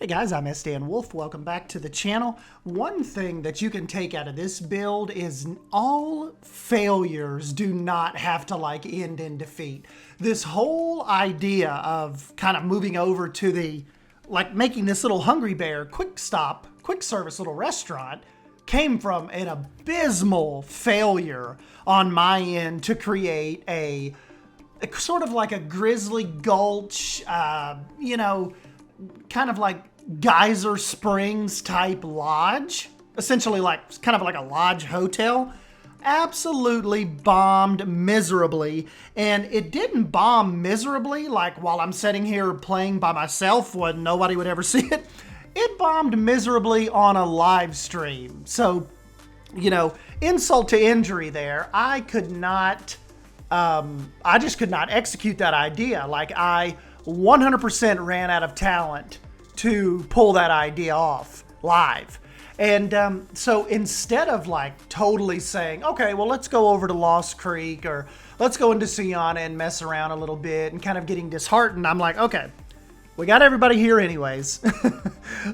Hey guys, I'm Dan Wolf. Welcome back to the channel. One thing that you can take out of this build is all failures do not have to end in defeat. This whole idea of kind of moving over to the, making this little Hungry Bear quick service little restaurant came from an abysmal failure on my end to create a sort of like a Grizzly Gulch, kind of like Geyser Springs type lodge, essentially kind of like a lodge hotel. Absolutely bombed miserably. And it didn't bomb miserably like while I'm sitting here playing by myself when nobody would ever see it. It bombed miserably on a live stream. So, insult to injury there. I just could not execute that idea. I 100% ran out of talent to pull that idea off live. And so instead of totally saying, okay, well, let's go over to Lost Creek or let's go into Sienna and mess around a little bit and kind of getting disheartened, I'm like, okay, we got everybody here anyways.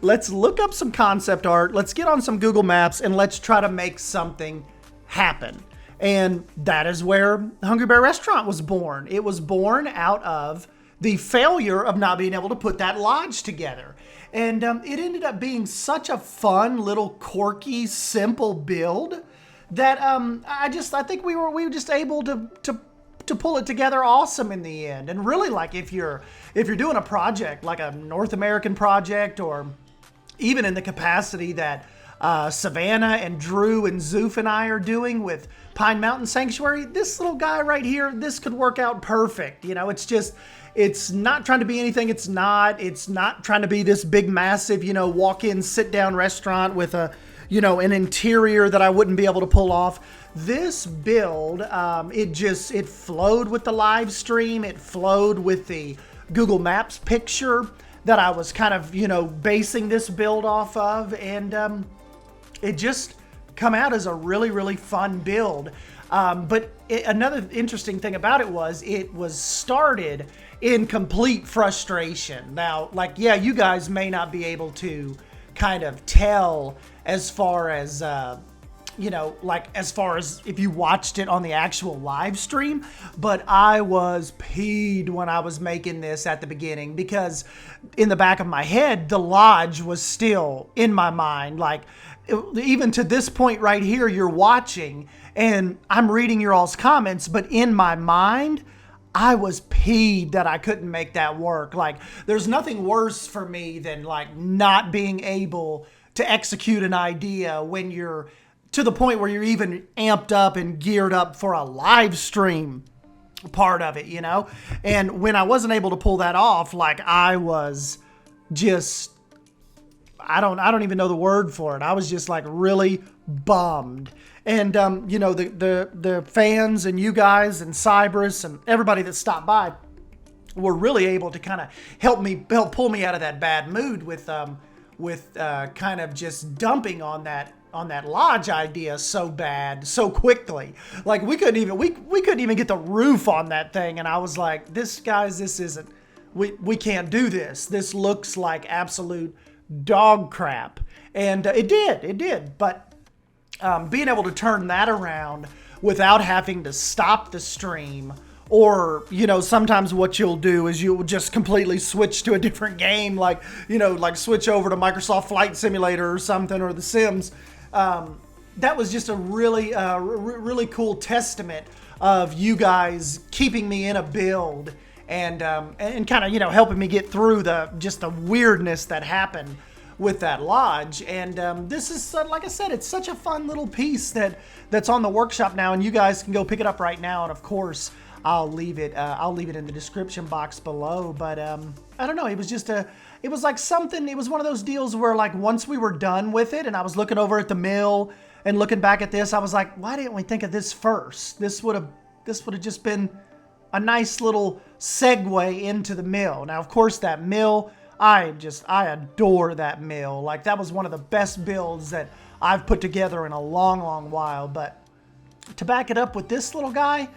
Let's look up some concept art. Let's get on some Google Maps and let's try to make something happen. And that is where Hungry Bear Restaurant was born. It was born out of the failure of not being able to put that lodge together. And it ended up being such a fun, little quirky, simple build that I think we were just able to pull it together awesome in the end. And really, if you're doing a project like a North American project, or even in the capacity that Savannah and Drew and Zoof and I are doing with Pine Mountain Sanctuary, this little guy right here, this could work out perfect. It's not trying to be anything it's not. It's not trying to be this big, massive, walk-in, sit-down restaurant with an interior that I wouldn't be able to pull off. This build, it flowed with the live stream. It flowed with the Google Maps picture that I was kind of, basing this build off of. And it just come out as a really, really fun build. But another interesting thing about it was started in complete frustration. Now, you guys may not be able to kind of tell as far as, as far as if you watched it on the actual live stream, but I was peed when I was making this at the beginning, because in the back of my head, the lodge was still in my mind. Even to this point right here, you're watching and I'm reading your all's comments, but in my mind, I was peed that I couldn't make that work. There's nothing worse for me than not being able to execute an idea when you're to the point where you're even amped up and geared up for a live stream part of it, And when I wasn't able to pull that off, I was just, I don't even know the word for it. I was just really bummed. And, the fans and you guys and Cybers and everybody that stopped by were really able to kind of help pull me out of that bad mood with kind of just dumping on that lodge idea so bad, so quickly. We couldn't even get the roof on that thing. And I was like, this isn't, we can't do this. This looks like absolute dog crap. And it did. But being able to turn that around without having to stop the stream, or, sometimes what you'll do is you'll just completely switch to a different game, switch over to Microsoft Flight Simulator or something, or The Sims. That was just a really, really cool testament of you guys keeping me in a build and kind of, helping me get through the weirdness that happened with that lodge. And this is, like I said, it's such a fun little piece that's on the workshop now, and you guys can go pick it up right now. And of course, I'll leave it in the description box below. But I don't know, it was something, it was one of those deals where once we were done with it and I was looking over at the mill and looking back at this, I was like, why didn't we think of this first? This would have just been a nice little segue into the mill. Now, of course, that mill, I adore that mill. That was one of the best builds that I've put together in a long, long while. But to back it up with this little guy,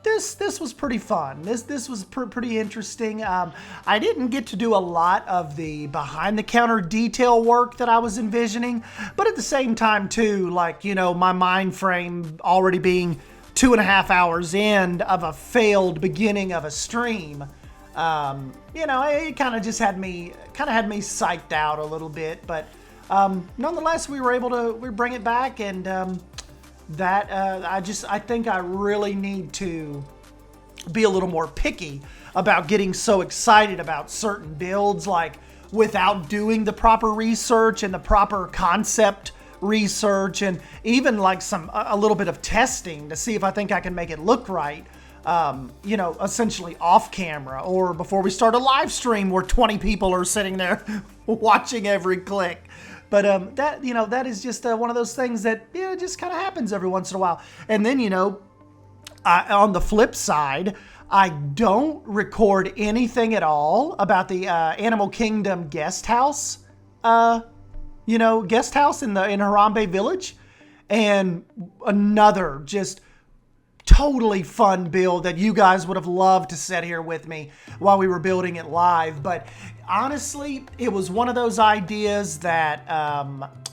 this was pretty fun. This was pretty interesting. I didn't get to do a lot of the behind the counter detail work that I was envisioning, but at the same time too, like, you know, my mind frame already being 2.5 hours in of a failed beginning of a stream, you know, it kind of just had me psyched out a little bit, but nonetheless, we were able to bring it back, and I think I really need to be a little more picky about getting so excited about certain builds, like without doing the proper research and the proper concept research, and even like a little bit of testing to see if I think I can make it look right. You know, essentially off camera or before we start a live stream where 20 people are sitting there watching every click. But that, you know, that is just one of those things that, yeah, it just kind of happens every once in a while. And then, you know, on the flip side, I don't record anything at all about the Animal Kingdom guest house, you know, guest house in Harambe Village. And another just totally fun build that you guys would have loved to sit here with me while we were building it live. But honestly, it was one of those ideas that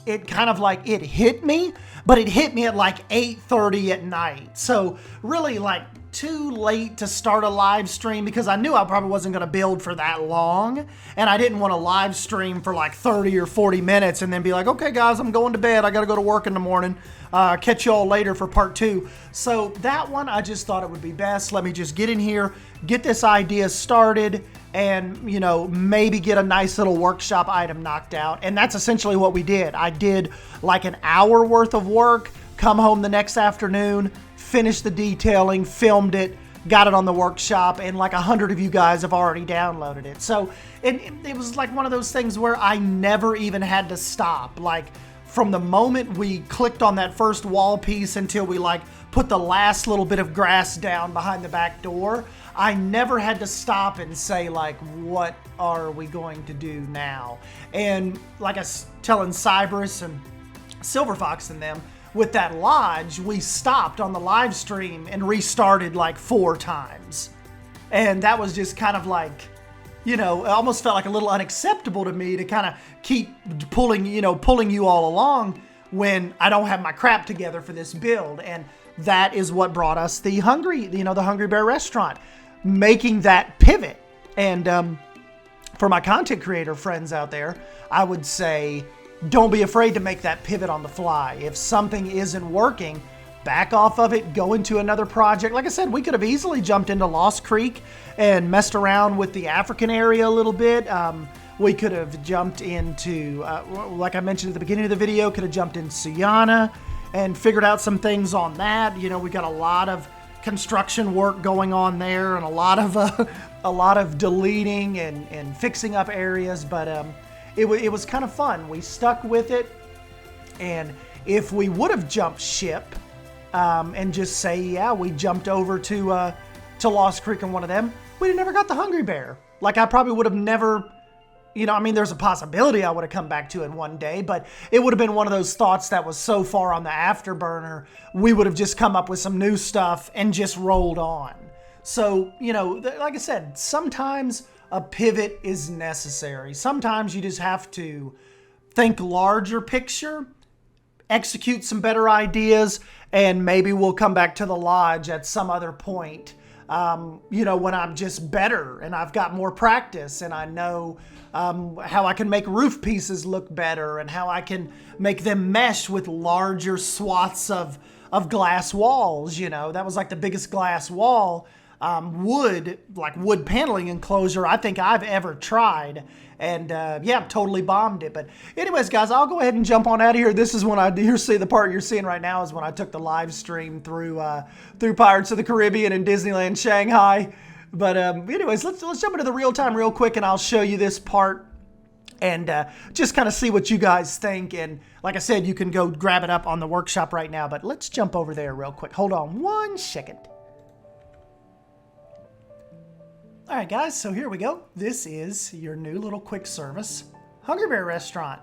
it kind of like, it hit me, but it hit me at like 8:30 at night. So really like too late to start a live stream, because I knew I probably wasn't going to build for that long, and I didn't want to live stream for like 30 or 40 minutes and then be like, okay guys, I'm going to bed, I got to go to work in the morning, catch y'all later for part 2. So that one, I just thought it would be best, let me just get in here, get this idea started, and, you know, maybe get a nice little workshop item knocked out. And that's essentially what we did. I did like an hour worth of work, come home the next afternoon, finished the detailing, filmed it, got it on the workshop, and like 100 of you guys have already downloaded it. So it was like one of those things where I never even had to stop. Like from the moment we clicked on that first wall piece until we like put the last little bit of grass down behind the back door, I never had to stop and say like, what are we going to do now? And like I was telling Cybrus and Silver Fox and them, with that lodge, we stopped on the live stream and restarted like 4 times. And that was just kind of like, you know, it almost felt like a little unacceptable to me to kind of keep pulling you all along when I don't have my crap together for this build. And that is what brought us the Hungry Bear restaurant, making that pivot. And for my content creator friends out there, I would say, don't be afraid to make that pivot on the fly. If something isn't working, back off of it, go into another project. Like I said, we could have easily jumped into Lost Creek and messed around with the African area a little bit. We could have jumped into, like I mentioned at the beginning of the video, could have jumped in Sienna and figured out some things on that. You know, we got a lot of construction work going on there and a lot of deleting and fixing up areas, but it was kind of fun. We stuck with it, and if we would have jumped ship and just say, yeah, we jumped over to Lost Creek on one of them, we'd have never got the Hungry Bear. Like, I probably would have never, you know, I mean, there's a possibility I would have come back to it one day, but it would have been one of those thoughts that was so far on the afterburner, we would have just come up with some new stuff and just rolled on. So, you know, like I said, sometimes a pivot is necessary. Sometimes you just have to think larger picture, execute some better ideas, and maybe we'll come back to the lodge at some other point. You know, when I'm just better and I've got more practice and I know how I can make roof pieces look better and how I can make them mesh with larger swaths of glass walls. You know, that was like the biggest glass wall wood paneling enclosure I think I've ever tried, and yeah, totally bombed it. But anyways, guys, I'll go ahead and jump on out of here. This is when the part you're seeing right now is when I took the live stream through Pirates of the Caribbean and Disneyland Shanghai. But anyways, let's jump into the real time real quick, and I'll show you this part and just kind of see what you guys think. And like I said, you can go grab it up on the workshop right now, but let's jump over there real quick. Hold on 1 second. All right, guys, so here we go. This is your new little quick service Hungry Bear restaurant.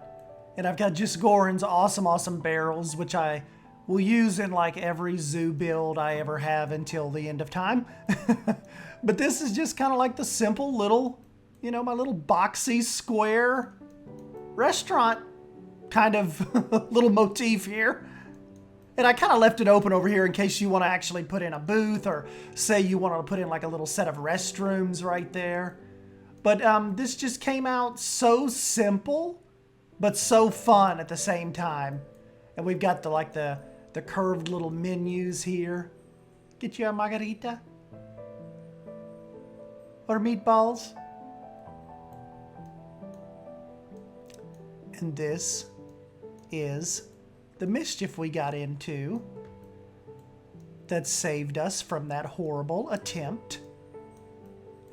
And I've got just Goran's awesome barrels, which I will use in like every zoo build I ever have until the end of time. But this is just kind of like the simple little, you know, my little boxy square restaurant kind of little motif here. And I kind of left it open over here in case you want to actually put in a booth, or say you want to put in like a little set of restrooms right there. But this just came out so simple, but so fun at the same time. And we've got the curved little menus here. Get you a margarita? Or meatballs? And this is the mischief we got into that saved us from that horrible attempt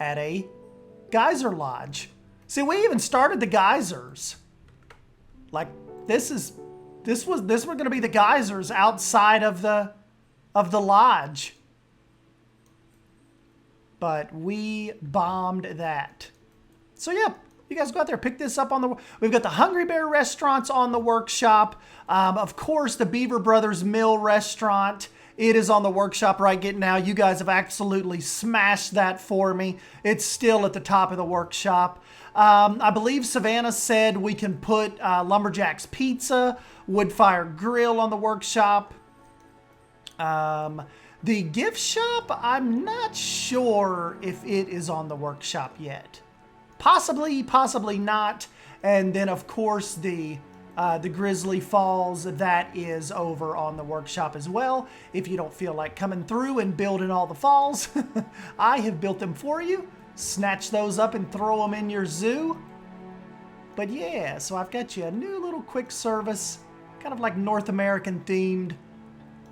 at a geyser lodge. See, we even started the geysers. Like this was going to be the geysers outside of the lodge. But we bombed that. So yeah, you guys go out there, pick this up on the... We've got the Hungry Bear restaurants on the workshop. Of course, the Beaver Brothers Mill restaurant. It is on the workshop right now. You guys have absolutely smashed that for me. It's still at the top of the workshop. I believe Savannah said we can put Lumberjack's Pizza, Woodfire Grill on the workshop. The gift shop, I'm not sure if it is on the workshop yet. Possibly, possibly not. And then, of course, the Grizzly Falls, that is over on the workshop as well. If you don't feel like coming through and building all the falls, I have built them for you. Snatch those up and throw them in your zoo. But yeah, so I've got you a new little quick service, kind of like North American themed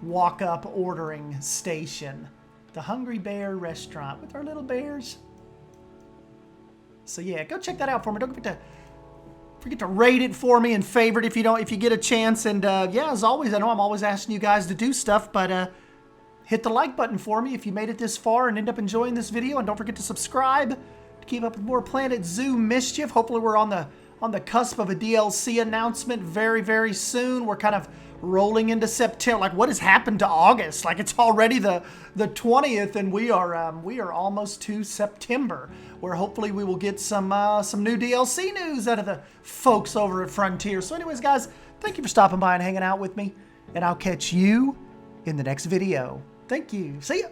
walk-up ordering station. The Hungry Bear restaurant with our little bears. So yeah, go check that out for me. Don't forget to rate it for me and favorite if you get a chance. And yeah, as always, I know I'm always asking you guys to do stuff, but hit the like button for me if you made it this far and end up enjoying this video. And don't forget to subscribe to keep up with more Planet Zoo mischief. Hopefully we're on the cusp of a DLC announcement very, very soon. We're kind of rolling into September. Like, what has happened to August? Like, it's already the 20th, and we are almost to September, where hopefully we will get some new DLC news out of the folks over at Frontier. So anyways, guys, thank you for stopping by and hanging out with me, and I'll catch you in the next video. Thank you. See ya.